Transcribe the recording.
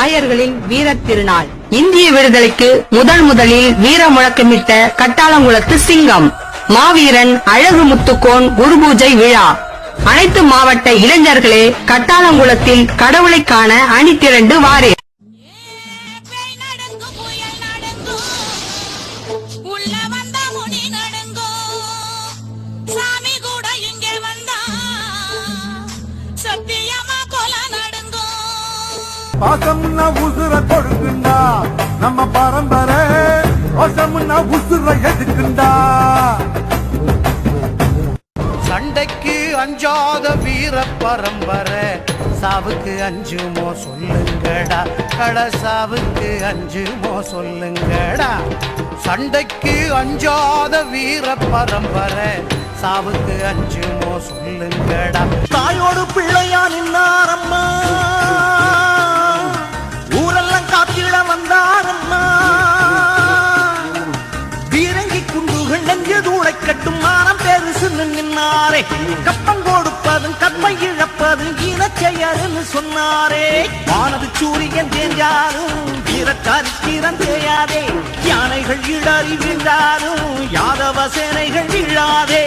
ஆயர்களின் வீரத் திருநாள். இந்திய விடுதலைக்கு முதலில் வீர முழக்கமிட்ட கட்டாளங்குளத்து சிங்கம் மாவீரன் அழகு முத்துக்கோன் குருபூஜை விழா. அனைத்து மாவட்ட இளைஞர்களே கட்டாளங்குளத்தில் கடவுளை காண அணி திரண்டு வாரே. பாசம்னா உசுர கொடுக்குண்டா நம்ம பரம்பரை, பாசம்னா உசுர எதுக்குண்டா. சண்டைக்கு அஞ்சாத வீர பரம்பரை, சாவுக்கு அஞ்சுமோ சொல்லுங்கடா, கடசாவுக்கு அஞ்சுமோ சொல்லுங்கடா. சண்டைக்கு அஞ்சாத வீர பரம்பரை, சாவுக்கு அஞ்சுமோ சொல்லுங்கடா. தாயோடு பிள்ளையா நின்னாரம்மா, ஊரெல்லாம் காத்திட வந்தாரம்மா. வீரங்கி குண்டுகள் நெஞ்சு தூளை கட்டும் மானம் பெருசு நின்னாரே. கப்பம் கொடுப்பதும் கப்பை இழப்பதும் இனச்செயல்னு சொன்னாரே. வானது சூரியன் தேஞ்சாலும் வீரச்சாரித்திரம் தேயாதே. யானைகள் இடறி வீழ்ந்தாலும் யாதவ சேனைகள் வீழாதே.